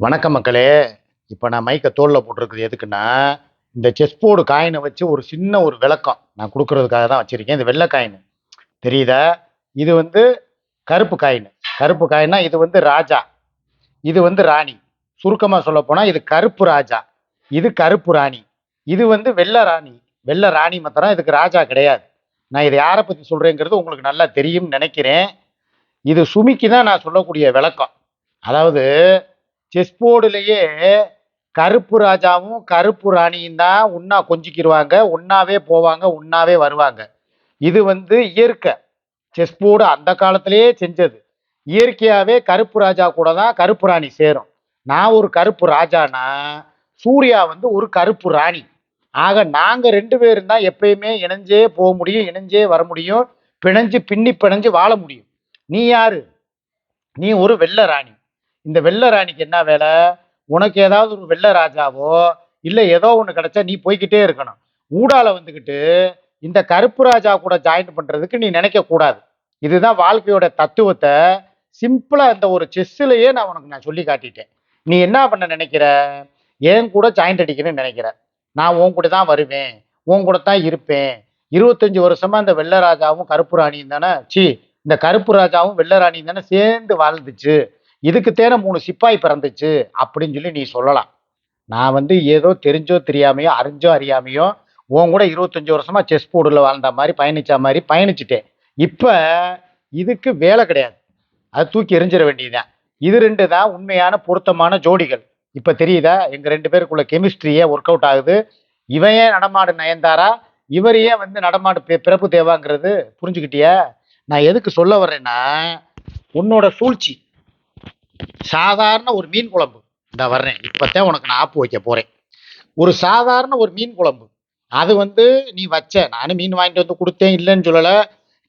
வணக்கம் மக்களே. இப்போ நான் மைக்கை தோளில் போட்டிருக்குது எதுக்குன்னா, இந்த செஸ் போர்டு காயினை வச்சு ஒரு சின்ன ஒரு விளக்கம் நான் கொடுக்கறதுக்காக தான் வச்சுருக்கேன். இந்த வெள்ளை காயின் தெரியுதா? இது வந்து கருப்பு காயின். கருப்பு காயின்னா இது வந்து ராஜா, இது வந்து ராணி. சுருக்கமாக சொல்ல போனால் இது கருப்பு ராஜா, இது கருப்பு ராணி. இது வந்து வெள்ளை ராணி. வெள்ளை ராணி மாத்திரம், இதுக்கு ராஜா கிடையாது. நான் இதை யாரை பற்றி சொல்கிறேங்கிறது உங்களுக்கு நல்லா தெரியும்னு நினைக்கிறேன். இது சுமிக்கு தான் நான் சொல்லக்கூடிய விளக்கம். அதாவது செஸ் போர்டுலேயே கருப்பு ராஜாவும் கருப்பு ராணியும் தான் ஒன்னா கொஞ்சிக்கிடுவாங்க, ஒன்னாவே போவாங்க, ஒன்னாவே வருவாங்க. இது வந்து இயற்கை. செஸ் போர்டு அந்த காலத்திலேயே செஞ்சது. இயற்கையாவே கருப்பு ராஜா கூட தான் கருப்பு ராணி சேரும். நான் ஒரு கருப்பு ராஜானா, சூர்யா வந்து ஒரு கருப்பு ராணி. ஆக நாங்க ரெண்டு பேரும் தான் எப்பயுமே இணைஞ்சே போக முடியும், இணைஞ்சே வர முடியும், பிணைஞ்சு பின்னி பிணைஞ்சு வாழ முடியும். நீ யாரு? நீ ஒரு வெள்ளை ராணி. இந்த வெள்ளை ராணிக்கு என்ன வேலை? உனக்கு ஏதாவது ஒரு வெள்ளை ராஜாவோ இல்லை ஏதோ ஒன்று கிடைச்சா நீ போய்கிட்டே இருக்கணும். ஊடால வந்துக்கிட்டு இந்த கருப்பு ராஜா கூட ஜாயின் பண்ணுறதுக்கு நீ நினைக்கக்கூடாது. இதுதான் வாழ்க்கையோட தத்துவத்தை சிம்பிளா இந்த ஒரு செஸ்ஸிலேயே நான் சொல்லி காட்டிட்டேன். நீ என்ன பண்ண நினைக்கிற? என் கூட ஜாயிண்ட் அடிக்கணும்னு நினைக்கிற. நான் உன் கூட தான் வருவேன், உன் கூட தான் இருப்பேன். 25 வருஷமா இந்த வெள்ளை ராஜாவும் கருப்பு ராணியும் தானே இந்த கருப்பு ராஜாவும் வெள்ளை ராணியும் தானே சேர்ந்து வாழ்ந்துச்சு. இதுக்கு தேன 3 சிப்பாய் பிறந்துச்சு அப்படின்னு சொல்லி நீ சொல்லலாம். நான் வந்து ஏதோ தெரிஞ்சோ தெரியாமையோ அறிஞ்சோ அறியாமையோ உன் கூட 25 வருஷமா செஸ் போர்டில் வாழ்ந்த மாதிரி பயணிச்ச மாதிரி பயணிச்சுட்டேன். இப்போ இதுக்கு வேலை கிடையாது, அது தூக்கி எரிஞ்சிட வேண்டியதுதான். இது ரெண்டு தான் உண்மையான பொருத்தமான ஜோடிகள். இப்போ தெரியுதா எங்க ரெண்டு பேருக்குள்ள கெமிஸ்ட்ரியே ஒர்க் அவுட் ஆகுது. இவன் ஏன் நடமாடு நயன்தாரா, இவர் ஏன் வந்து நடமாடு பிறப்பு தேவாங்கிறது புரிஞ்சுக்கிட்டியா? நான் எதுக்கு சொல்ல வர்றேன்னா, உன்னோட சூழ்ச்சி சாதாரண ஒரு மீன் குழம்பு. இந்த வர்றேன் இப்போத்தான் உனக்கு நான் ஆப்பு வைக்க போறேன். ஒரு சாதாரண ஒரு மீன் குழம்பு, அது வந்து நீ வச்ச. நானும் மீன் வாங்கிட்டு வந்து கொடுத்தேன், இல்லைன்னு சொல்லலை.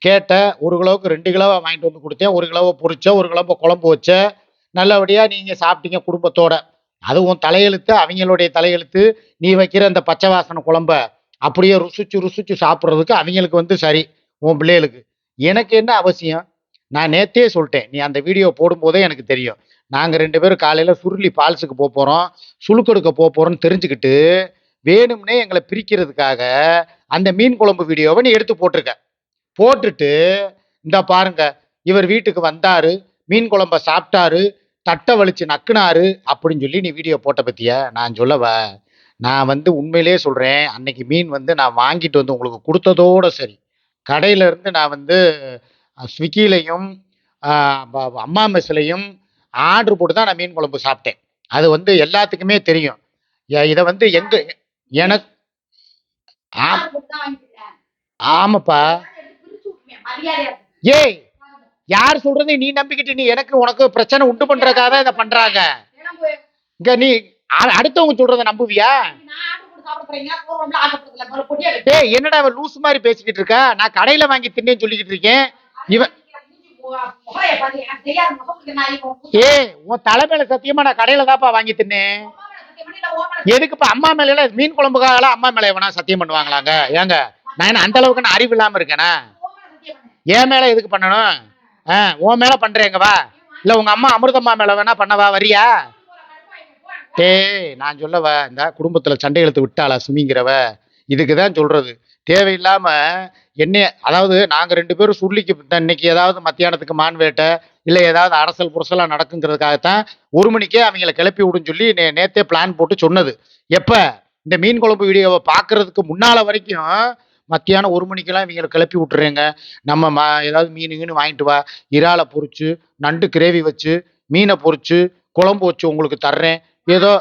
கேட்ட 1 கிலோவுக்கு 2 கிலோவா வாங்கிட்டு வந்து கொடுத்தேன். 1 கிலோவை பொரிச்ச, 1 கிலோவை குழம்பு வச்ச. நல்லபடியாக நீங்கள் சாப்பிட்டீங்க குடும்பத்தோட. அதுவும் தலையெழுத்து, அவங்களுடைய தலையெழுத்து. நீ வைக்கிற அந்த பச்சை வாசனை குழம்ப அப்படியே ருசிச்சு ருசிச்சு சாப்பிட்றதுக்கு அவங்களுக்கு வந்து சரி, உன் பிள்ளைகளுக்கு. எனக்கு என்ன அவசியம்? நான் நேத்தே சொல்லிட்டேன், நீ அந்த வீடியோ போடும்போதே எனக்கு தெரியும். நாங்கள் 2 பேரும் காலையில் சுருளி ஃபால்ஸுக்கு போகிறோம், சுழுக்கெடுக்க போகிறோம்னு தெரிஞ்சுக்கிட்டு வேணும்னே எங்களை பிரிக்கிறதுக்காக அந்த மீன் குழம்பு வீடியோவை நீ எடுத்து போட்டிருக்க. போட்டுட்டு இந்த பாருங்க, இவர் வீட்டுக்கு வந்தாரு, மீன் குழம்ப சாப்பிட்டாரு, தட்டை வலிச்சு நக்குனாரு அப்படின்னு சொல்லி நீ வீடியோ போட்ட பத்தியா? நான் சொல்லவா? நான் வந்து உண்மையிலே சொல்றேன், அன்னைக்கு மீன் வந்து நான் வாங்கிட்டு வந்து உங்களுக்கு கொடுத்ததோட சரி. கடையில இருந்து நான் வந்து ஸ்விக்கிலையும் அம்மா மெஸ்லையும் ஆர்டர் போட்டு தான் நான் மீன் குழம்பு சாப்பிட்டேன். அது வந்து எல்லாத்துக்குமே தெரியும். இதை வந்து எங்க எனக்கு ஆமாப்பா. ஏய், யார் சொல்றது நீ நம்பிக்கிட்டு நீ எனக்கு உனக்கு பிரச்சனை உண்டு பண்றதுக்காக தான் இதை பண்றாங்க. இங்க நீ அடுத்தவங்க சொல்றதை நம்புவியா? ஏய், என்னடா லூஸ் மாதிரி பேசிக்கிட்டு இருக்க? நான் கடையில வாங்கி தின்னேன்னு சொல்லிக்கிட்டு இருக்கேன். இவன் ஏய், உன் தலைமையில சத்தியமா நான் கடையில தான்ப்பா வாங்கி தின்னேன். எதுக்குப்பா அம்மா மேல மீன் குழம்புக்காக அம்மா மேல எவனா சத்தியம் பண்ணுவாங்களாங்க? ஏங்க, நான் அந்த அளவுக்கு நான் அறிவு இல்லாம இருக்கேனா? என் மேல எதுக்கு பண்ணணும்? உன் மேல பண்றேங்க வா. இல்ல உங்க அம்மா அமிர்தம்மா மேல வேணா பண்ணவா, வரியா? நான் சொல்லவா, இந்த குடும்பத்துல சண்டை இழுத்து விட்டாளா சுமிங்கிறவ? இதுக்குதான் சொல்றது. தேவையில்லாம என்ன, அதாவது நாங்க 2 பேரும் சுருளிக்கு இன்னைக்கு ஏதாவது மத்தியானத்துக்கு மான் வேட்டை இல்ல ஏதாவது அரசல் புரசலா நடக்குங்கிறதுக்காகத்தான் 1 மணிக்கே அவங்களை கிளப்பி விடுன்னு சொல்லி நேத்தே பிளான் போட்டு சொன்னது. எப்ப இந்த மீன் குழம்பு வீடியோவை பாக்குறதுக்கு முன்னால வரைக்கும் மத்தியானம் 1 மணிக்கெல்லாம் இவங்களை கிளப்பி விட்டுறேங்க. நம்ம ஏதாவது மீன் வாங்கிட்டு வா, இறாலை பொரிச்சு நண்டு கிரேவி வச்சு மீனை பொரிச்சு குழம்பு வச்சு உங்களுக்கு தர்றேன், ஏதோ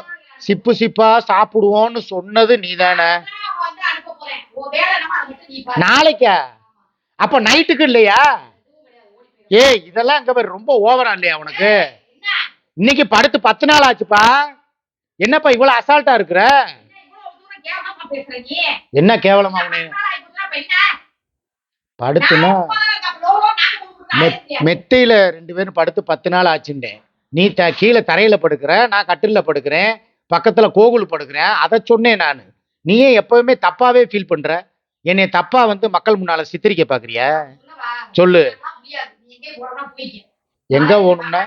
சிப்பு சிப்பா சாப்பிடுவோன்னு சொன்னது நீதானே? நாளைக்கா? அப்ப நைட்டுக்கு இல்லையா? ஏய், இதெல்லாம் இங்க ரொம்ப ஓவரா இல்லையா உனக்கு? இன்னைக்கு படுத்து 10 நாள் ஆச்சுப்பா. என்னப்பா இவ்வளவு அசால்ட்டா இருக்கிற? என்ன கேவலமா அவனு படுத்துனா? மெத்தையில 2 பேரும் படுத்து 10 நாள் ஆச்சுட்டேன். நீ கீழே தரையில படுக்கிற, நான் கட்டில படுக்கிறேன், பக்கத்துல கோகுல் படுக்கிறேன். அதை சொன்னேன் நான். நீயே எப்பவுமே தப்பாவே ஃபீல் பண்ற. என்னை தப்பா வந்து மக்கள் முன்னால சித்தரிக்க பாக்குறியா? சொல்லு. எங்க போகணும்னா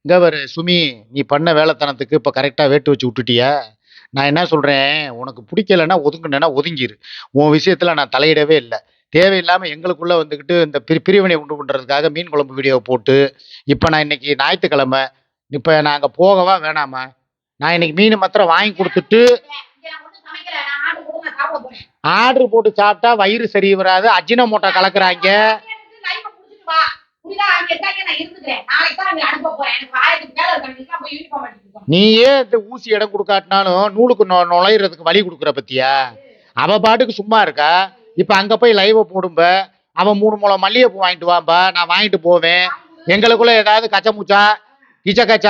இங்க பாரு சுமி, நீ பண்ண வேலைத்தனத்துக்கு இப்போ கரெக்டாக வேட்டு வச்சு விட்டுட்டியா? நான் என்ன சொல்கிறேன், உனக்கு பிடிக்கலைன்னா ஒதுங்குனேன்னா ஒதுங்கிரு. உன் விஷயத்தில் நான் தலையிடவே இல்லை. தேவையில்லாமல் எங்களுக்குள்ளே வந்துக்கிட்டு இந்த பிரிவினை உண்டு பண்ணுறதுக்காக மீன் குழம்பு வீடியோவை போட்டு, இப்போ நான் இன்னைக்கு ஞாயிற்றுக்கிழமை, இப்போ நான் அங்கே போகவா வேணாமா? நான் இன்னைக்கு மீன் மாத்திரம் வாங்கி கொடுத்துட்டு ஆர்டர் போட்டு சாப்பிட்டா வயிறு சரி வராது, அஜினமோட்டோ கலக்குறாங்க. நீயே இந்த ஊசி இடம் கொடுக்காட்டினாலும் நூலுக்கு நுழையிறதுக்கு வழி கொடுக்குற பத்தியா? அவ பாட்டுக்கு சும்மா இருக்கா. இப்ப அங்க போய் லைவ போடும்ப, அவன் 3 முழம் மல்லிகைப்பூ வாங்கிட்டு வாம்பா, நான் வாங்கிட்டு போவேன். எங்களுக்குள்ள ஏதாவது கச்சமுச்சா கிச்ச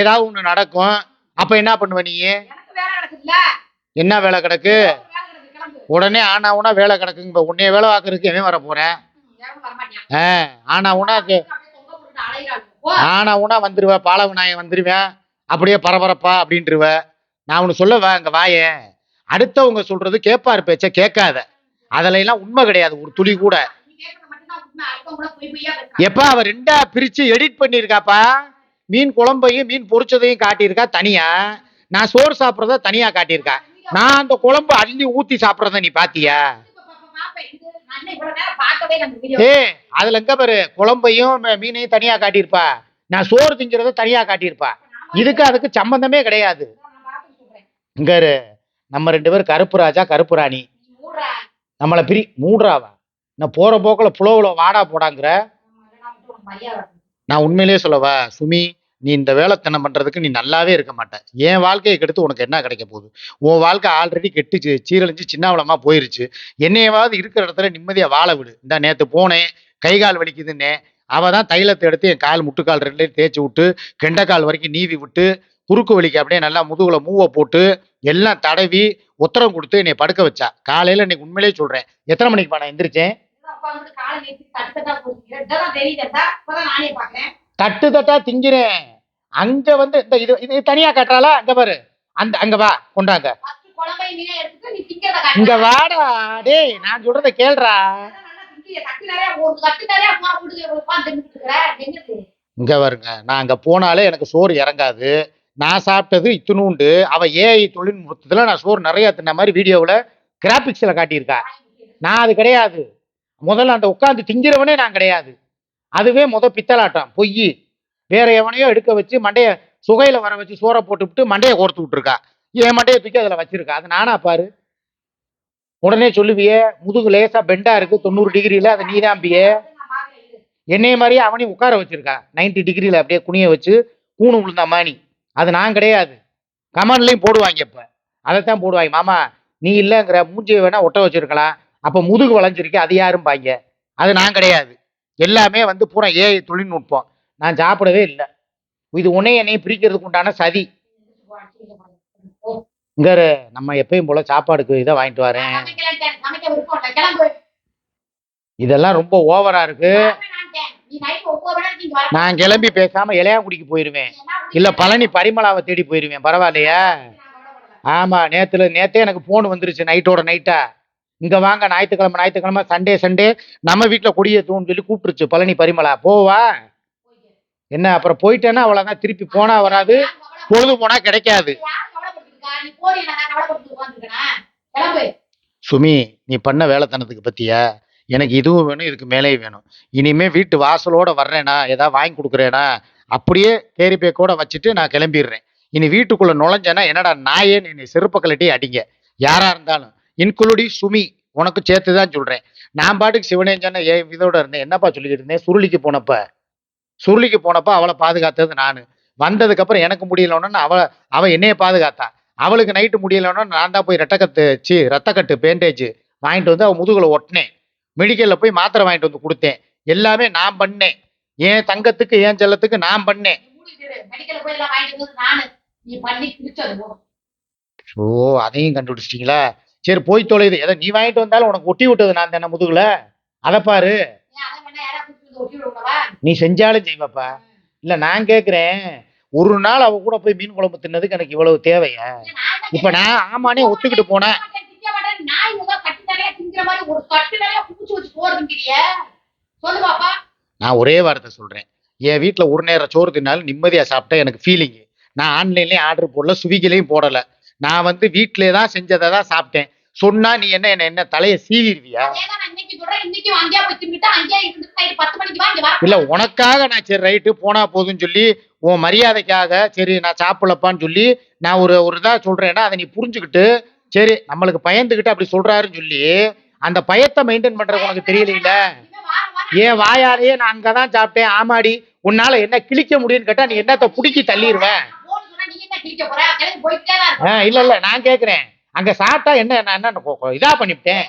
ஏதாவது ஒண்ணு நடக்கும். அப்ப என்ன பண்ணுவ நீ? என்ன வேலை கிடக்கு? உடனே ஆனா உனா வேலை கிடக்குங்க. உன்னைய வேலை பார்க்கறதுக்கு எவன் வர போறேன்? ஆனா உனக்கு ஆனா உனா வந்துருவ, பாலவு நாயம் வந்துருவேன், அப்படியே பரபரப்பா அப்படின்ட்டுருவ. நான் உனக்கு சொல்லவா அங்க வாயே, அடுத்தவங்க சொல்றது கேட்பாரு பேச்ச கேட்காத. அதுல எல்லாம் உண்மை கிடையாது ஒரு துளி கூட. எப்ப அவ 2ஆ பிரிச்சு எடிட் பண்ணிருக்காப்பா. மீன் குழம்பையும் மீன் பொரிச்சதையும் காட்டியிருக்கா தனியா, நான் சோறு சாப்பிட்றத தனியா காட்டியிருக்கா. நான் அந்த குழம்பு அள்ளி ஊத்தி சாப்பிட்றத நீ பாத்தியா? அதுல எங்க பாரு, குழம்பையும் மீனையும் தனியா காட்டியிருப்பா, நான் சோறு திங்கிறத தனியா காட்டியிருப்பா. இதுக்கு அதுக்கு சம்பந்தமே கிடையாது. இங்க நம்ம 2 பேரும் கருப்பு ராஜா கருப்பு ராணி. நம்மளை மூடுறாவா? நான் போற போக்கில் புலவுல வாடா போடாங்கிற. நான் உண்மையிலேயே சொல்லவா சுமி, நீ இந்த வேலைத்தனம் பண்றதுக்கு நீ நல்லாவே இருக்க மாட்டேன். என் வாழ்க்கையை கெடுத்து உனக்கு என்ன கிடைக்க போகுது? உன் வாழ்க்கை ஆல்ரெடி கெட்டு சீரழிஞ்சு சின்னாவளமா போயிருச்சு. என்னையவாவது இருக்கிற இடத்துல நிம்மதியா வாழ விடு. இந்த நேத்து போனேன், கை கால் வலிக்குதுன்னே, அவ தான் தைலத்தை எடுத்து என் கால் முட்டுக்கால் 2லையும் தேய்ச்சி விட்டு, கெண்டைக்கால் வரைக்கும் நீவி விட்டு, குறுக்கு வலிக்கு அப்படியே நல்லா முதுகுல மூவை போட்டு எல்லாம் தடவி உத்தரம் கொடுத்து என்னை படுக்க வச்சா. காலையில இன்னைக்கு உண்மையிலேயே சொல்றேன், எத்தனை மணிக்கு நான் எந்திரிச்சேன்? தட்டு தட்டா திங்கிறேன். அங்க வந்து இந்த இது தனியா கட்டுறாளா? அங்க பாரு, அந்த அங்க வா கொண்டாங்க, இங்க வாடா. டேய் நான் சொல்றத கேள்றா. இங்க வருங்க, நான் அங்க போனாலே எனக்கு சோறு இறங்காது. நான் சாப்பிட்டது இத்தினூண்டு. அவ ஏஐ தொழில்நுட்பத்துல நான் சோறு நிறைய தின்ன மாதிரி வீடியோவில் கிராபிக்ஸ்ல காட்டியிருக்கா. நான் அது கிடையாது. முதல்ல அந்த உட்காந்து திங்கிறவனே நான் கிடையாது. அதுவே பித்தலாட்டம் பொய். வேற எவனையோ எடுக்க வச்சு மண்டைய சுகையில வர வச்சு சோறை போட்டுவிட்டு மண்டையை கோர்த்து விட்டுருக்கா. என் மண்டையை தூக்கி அதுல வச்சிருக்கா. அது நானா பாரு? உடனே சொல்லுவியே முதுகு லேசா பெண்டா இருக்கு 90 டிகிரியில, அதை நீதாம்பியே. என்னைய மாதிரியே அவனையும் உட்கார வச்சிருக்கா 90 டிகிரியில, அப்படியே குனிய வச்சு கூணு விழுந்தா மாணி. அது நான் கிடையாது. கமெண்ட்லையும் போடுவாங்க. இப்ப அதைத்தான் போடுவாங்க, மாமா நீ இல்லைங்கிற மூஞ்சியை வேணா ஒட்ட வச்சிருக்கலாம், அப்ப முதுகு வளைஞ்சிருக்கு, அது யாரும் பாங்க. அது நான் கிடையாது. எல்லாமே வந்து பூரா ஏஐ தொழில்நுட்பம். நான் சாப்பிடவே இல்லை. இது உன்னைய என்னையும் பிரிக்கிறதுக்கு உண்டான சதி. இங்க நம்ம எப்பயும் போல சாப்பாடுக்கு இதை வாங்கிட்டு வரேன். இதெல்லாம் ரொம்ப ஓவரா இருக்கு. நான் கிளம்பி பேசாம இளையாங்குடிக்கு போயிருவேன், இல்ல பழனி பரிமளாவை தேடி போயிருவேன். பரவாயில்லையா? ஆமா, நேத்தே எனக்கு போன் வந்துருச்சு நைட்டோட நைட்டா. இங்க வாங்க ஞாயிற்றுக்கிழமை சண்டே நம்ம வீட்டுல கொடியை தூன்னு சொல்லி கூப்பிட்டுருச்சு பழனி பரிமளா. போவா என்ன? அப்புறம் போயிட்டேன்னா அவ்வளவுதான், திருப்பி போனா வராது, பொழுது போனா கிடைக்காது. சுமி, நீ பண்ண வேலைத்தனத்துக்கு பத்தியா? எனக்கு இதுவும் வேணும், இதுக்கு மேலே வேணும். இனிமே வீட்டு வாசலோட வர்றேனா, ஏதாவது வாங்கி கொடுக்குறேனா, அப்படியே கேரி பேக்கோட வச்சுட்டு நான் கிளம்பிடுறேன். இனி வீட்டுக்குள்ள நுழைஞ்சேன்னா என்னடா நாயே நீ செருப்ப கலட்டி அடிங்க, யாரா இருந்தாலும், இன்க்ளூடி சுமி, உனக்கு சேர்த்து தான் சொல்றேன். நான் பாட்டுக்கு சிவனேஞ்சன இதோட இருந்தேன். என்னப்பா சொல்லிக்கிட்டு இருந்தேன்? சுருளிக்கு போனப்ப அவளை பாதுகாத்தது நானு. வந்ததுக்கு அப்புறம் எனக்கு முடியலன்னு அவ என்னைய பாதுகாத்தா. அவளுக்கு நைட்டு முடியலன்னா நான் தான் போய் ரத்தக்கட்டு பேண்டேஜ் வாங்கிட்டு வந்து அவ முதுகுல ஒட்டினேன். மெடிக்கல்ல போய் மாத்திரை வாங்கிட்டு வந்து கொடுத்தேன். எல்லாமே நான் பண்ணேன். என் தங்கத்துக்கு என் செல்லத்துக்கு நான் பண்ணேன். ஓ, அதையும் கண்டுபிடிச்சிட்டீங்களா? சரி போய் தொலைது. எதை நீ வாங்கிட்டு வந்தாலும் உனக்கு ஒட்டி விட்டது நான் தானே முதுகுல. அதை பாரு. நீ செஞ்சாலும் செய்வப்பா. இல்ல நான் கேக்குறேன், ஒரு நாள் அவ கூட போய் மீன் குழம்பு தின்னதுக்கு எனக்கு இவ்வளவு தேவையா? இப்ப நான் ஆமானே ஒத்துக்கிட்டு போனேன். நான் ஒரே வார்த்தை சொல்றேன், என் வீட்டில் ஒரு நேரம் சோறு தின்னாலும் நிம்மதியாக சாப்பிட்டா எனக்கு ஃபீலிங்கு. நான் ஆன்லைன்லேயும் ஆர்டர் போடல, ஸ்விக்கிலையும் போடலை. நான் வந்து வீட்டிலே தான் செஞ்சதை தான் சாப்பிட்டேன். சொன்னா நீ என்ன தலையை சீவிடுவியா? இல்ல உனக்காக நான் சரி ரைட்டு போனா போதுன்னு சொல்லி உன் மரியாதைக்காக சரி நான் சாப்பிடலப்பான்னு சொல்லி நான் ஒரு இதா சொல்றேன்னா அதை நீ புரிஞ்சுக்கிட்டு சரி நம்மளுக்கு பயந்துகிட்டு அப்படி சொல்றாருன்னு சொல்லி அந்த பயத்தை மெயின்டைன் பண்றது உனக்கு தெரியல. ஏன் வாயாலேயே நான் அங்கதான் சாப்பிட்டேன் ஆமாடி உன்னால என்ன கிழிக்க முடியும்னு கேட்டா நீ என்னத்த புடிக்கி தள்ளிடுவேன். இல்ல நான் கேக்குறேன் அங்க சாப்பிட்டா என்ன நான் என்ன இதா பண்ணிவிட்டேன்.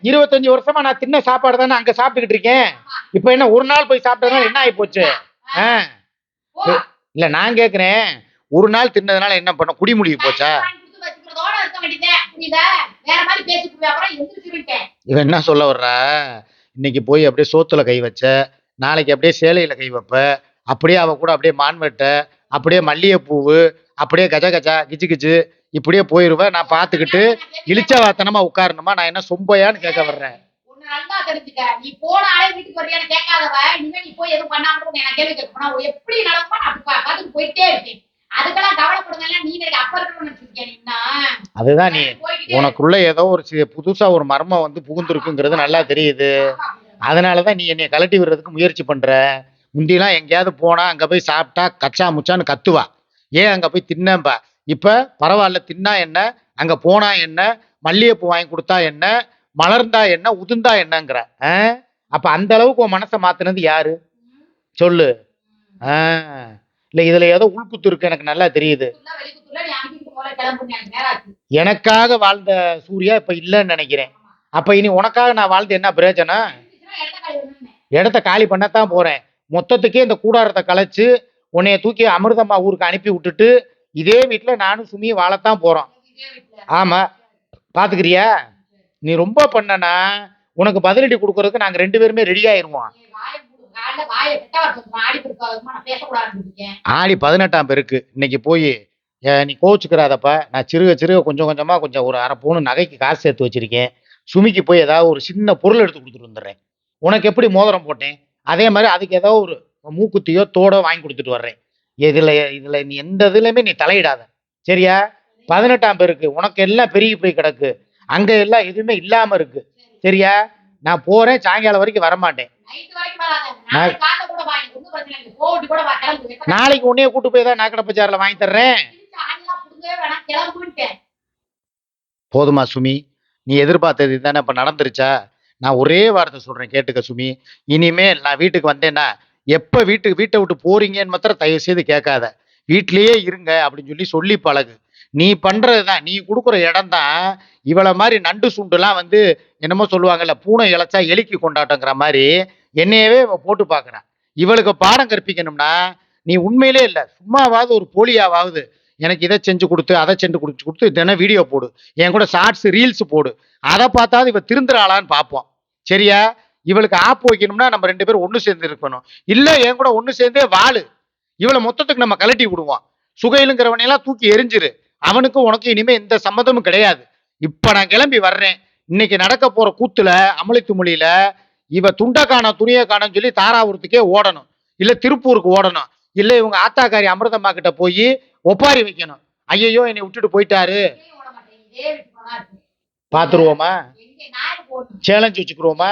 25 வருஷமா நான் தின்ன சாப்பாடு தானே அங்க சாப்பிட்டுக்கிட்டு இருக்கேன். இப்ப என்ன ஒரு நாள் போய் சாப்பிட்டதுனால என்ன ஆகி போச்சு? இல்ல நான் கேக்குறேன் ஒரு நாள் தின்னதுனால என்ன பண்ண குடிமுடிவு போச்சா? இவன் என்ன சொல்ல வர்றா? இன்னைக்கு போய் அப்படியே சோத்துல கை வச்ச, நாளைக்கு அப்படியே சேலையில கை வைப்ப, அப்படியே அவ கூட அப்படியே மான்வெட்ட, அப்படியே மல்லிகைப்பூவு, அப்படியே கஜ கஜா கிச்சு கிச்சு இப்படியே போயிருவேன். நான் பார்த்துக்கிட்டு இழிச்ச வாத்தனமா உட்காரணுமா? நான் என்ன சொம்பையான்னு கேட்க வர்றேன். நீ போனாலே வீட்டுக்கு வரையான கேட்காதவ இனிமே நீ போய் எதுவும் பண்ணாம எனக்கு கேள்வி கேட்கணும். எப்படி நடக்குமா நான் பார்த்துட்டு போயிட்டே இருக்கேன். அதுக்கெல்லாம் கவலைப்படுங்க. நீ அப்ப இருக்கணும்னு அதுதான் நீ உனக்குள்ள ஏதோ ஒரு புதுசா ஒரு மர்மம் வந்து புகுந்துருக்குங்கிறது நல்லா தெரியுது. அதனாலதான் நீ என்னை கலட்டி விடுறதுக்கு முயற்சி பண்ற. முந்திலாம் எங்கேயாவது போனா அங்க போய் சாப்பிட்டா கச்சா முச்சான்னு கத்துவா. ஏன் அங்க போய் தின்னம்பா? இப்ப பரவாயில்ல தின்னா என்ன, அங்க போனா என்ன, மல்லிகைப்பூ வாங்கி கொடுத்தா என்ன, மலர்ந்தா என்ன, உதிர்ந்தா என்னங்கிற. அப்ப அந்த அளவுக்கு உன் மனசை மாத்தினது யாரு சொல்லு? இல்ல இதுல ஏதோ உள்குத்து இருக்கு எனக்கு நல்லா தெரியுது. எனக்காக வாழ்ந்த சூர்யா இப்ப இல்லைன்னு நினைக்கிறேன். அப்ப இனி உனக்காக நான் வாழ்ந்து என்ன பிரயோஜனம்? இடத்த காலி பண்ணத்தான் போறேன். மொத்தத்துக்கே இந்த கூடாரத்தை கலைச்சு உன்னைய தூக்கி அமிர்தம்மா ஊருக்கு அனுப்பி விட்டுட்டு இதே வீட்டுல நானும் சுமியும் வாழத்தான் போறோம். ஆமா பாத்துக்கிறியா? நீ ரொம்ப பண்ணனா உனக்கு பதிலடி கொடுக்கறதுக்கு நாங்க 2 பேருமே ரெடி ஆயிருவோம். ஆடி 18ஆம் பெருக்கு இன்னைக்கு போய் நீ கோச்சுக்கிறாதப்பா. நான் சிறுக கொஞ்சம் கொஞ்சமா கொஞ்சம் ஒரு 1/2 பவுன் நகைக்கு காசு சேர்த்து வச்சிருக்கேன். சுமிக்கு போய் ஏதாவது ஒரு சின்ன பொருள் எடுத்து கொடுத்துட்டு வந்துடுறேன். உனக்கு எப்படி மோதிரம் போட்டேன் அதே மாதிரி அதுக்கு ஏதோ ஒரு மூக்குத்தியோ தோடோ வாங்கி கொடுத்துட்டு வர்றேன். இதுல நீ எந்த இதுலயுமே நீ தலையிடாத சரியா? 18ஆம் பெருக்கு உனக்கு எல்லாம் பெருகி போய் கிடக்கு. அங்க எல்லாம் எதுவுமே இல்லாம இருக்கு சரியா? நான் போறேன் சாயங்காலம் வரைக்கும் வரமாட்டேன். நாளைக்கு உன்னைய கூட்டு போய் தான் நாக்கடை பஜார்ல வாங்கி தர்றேன். போதுமா சுமி? நீ எதிர்பார்த்தது தானே இப்ப நடந்துருச்சா? நான் ஒரே வார்த்தை சொல்றேன் கேட்டுக்க சுமி. இனிமேல் நான் வீட்டுக்கு வந்தேன்னா எப்ப வீட்டை விட்டு போறீங்கன்னு மாத்திரம் தயவு செய்து கேட்காத. வீட்லயே இருங்க அப்படின்னு சொல்லி பழகு. நீ பண்றதுதான் நீ கொடுக்குற இடம் தான் இவளை மாதிரி நண்டு சுண்டுலாம் வந்து என்னமோ சொல்லுவாங்கல்ல பூனை இழைச்சா எலிக்கு கொண்டாட்டங்கிற மாதிரி என்னையவே போட்டு பார்க்குறான். இவளுக்கு பாடம் கற்பிக்கணும்னா நீ உண்மையிலே இல்லை சும்மாவாவது ஒரு போலியாவது எனக்கு இதை செஞ்சு கொடுத்து அதை செஞ்சு கொடுத்து தினம் வீடியோ போடு, என் கூட ஷார்ட்ஸ் ரீல்ஸ் போடு. அதை பார்த்தாவது இவ திருந்துறாளான்னு பார்ப்போம் சரியா? இவளுக்கு ஆப்பு வைக்கணும்னா நம்ம 2 பேரும் ஒன்று சேர்ந்து இருக்கணும். இல்லை என் கூட ஒன்று சேர்ந்தே வாழு. இவளை மொத்தத்துக்கு நம்ம கலட்டி விடுவோம். சுகையிலுங்கிறவனையெல்லாம் தூக்கி எரிஞ்சிரு. அவனுக்கும் உனக்கு இனிமே எந்த சம்மதமும் கிடையாது. இப்ப நான் கிளம்பி வர்றேன். இன்னைக்கு நடக்க போற கூத்துல அமளித்து மொழியில இவ துண்டை காணோம் துணியை காணோம் சொல்லி தாராபுரத்துக்கே ஓடணும், இல்ல திருப்பூருக்கு ஓடணும், இல்ல இவங்க ஆத்தாக்காரி அமிர்தம்மா கிட்ட போய் ஒப்பாரி வைக்கணும். ஐயோ என்னை விட்டுட்டு போயிட்டாரு. பாத்துருவோமா? சேலஞ்சு வச்சுக்குருவோமா?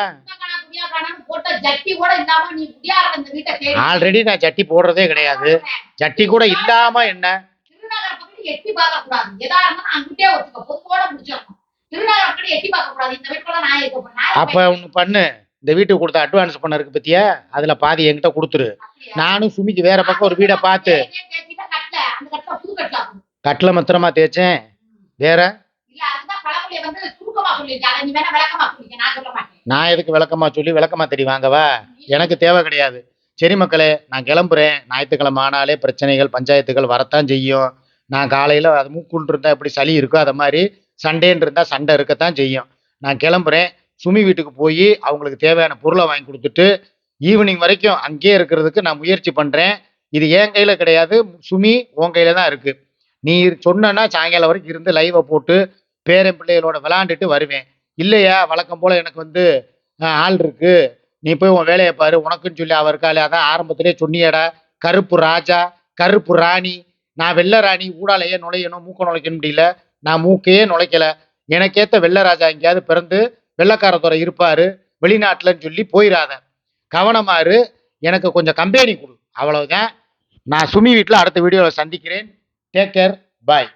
ஆல்ரெடி நான் ஜட்டி போடுறதே கிடையாது. ஜட்டி கூட இல்லாம என்ன அப்ப ஒண்ணு பண்ணு. இந்த வீட்டுக்கு கொடுத்த அட்வான்ஸ் பண்ண இருக்கு பத்தியா, அதுல பாதி என்கிட்ட கொடுத்துரு. நானும் சுமிக்கு வேற பக்கம் ஒரு வீடை பார்த்து கட்டில மத்திரமா தேய்ச்சேன். வேற நான் எதுக்கு விளக்கமா சொல்லி விளக்கமா தெரிய வாங்கவா? எனக்கு தேவை கிடையாது. சரி மக்களே நான் கிளம்புறேன். ஞாயிற்றுக்கிழமை ஆனாலே பிரச்சனைகள் பஞ்சாயத்துகள் வரத்தான் செய்யும். நான் காலையில அது மூக்குள் இருந்தா எப்படி சளி இருக்கோ அதை மாதிரி சண்டேன்னு இருந்தா சண்டை இருக்கத்தான் செய்யும். நான் கிளம்புறேன். சுமி வீட்டுக்கு போய் அவங்களுக்கு தேவையான பொருளை வாங்கி கொடுத்துட்டு ஈவினிங் வரைக்கும் அங்கேயே இருக்கிறதுக்கு நான் முயற்சி பண்றேன். இது என் கையில கிடையாது, சுமி உன் கையில தான் இருக்கு. நீ சொன்னா சாயங்காலம் வரைக்கும் இருந்து லைவை போட்டு பேரன் பிள்ளைகளோட விளாண்டுட்டு வருவேன். இல்லையா வழக்கம் போல எனக்கு வந்து ஆள் இருக்கு, நீ போய் உன் வேலையை பாரு, உனக்குன்னு சொல்லி அவ இருக்காளே, அதான் ஆரம்பத்திலே சொன்னியேடா, கருப்பு ராஜா, கருப்பு ராணி, நான் வெள்ளை ராணி, ஊடாலையே நுழையணும், மூக்க நுழைக்கணும் முடியல, நான் மூக்கையே நுழைக்கல, எனக்கேத்த வெள்ளை ராஜா எங்கேயாவது பிறந்து வெள்ளைக்காரத்துறை இருப்பாரு வெளிநாட்டுலன்னு சொல்லி போயிடாத, கவனமா இரு, எனக்கு கொஞ்சம் கம்பெனி கொடு, அவ்வளவுதான். நான் சுமி வீட்டில் அடுத்த வீடியோவில் சந்திக்கிறேன். டேக் கேர், பாய்.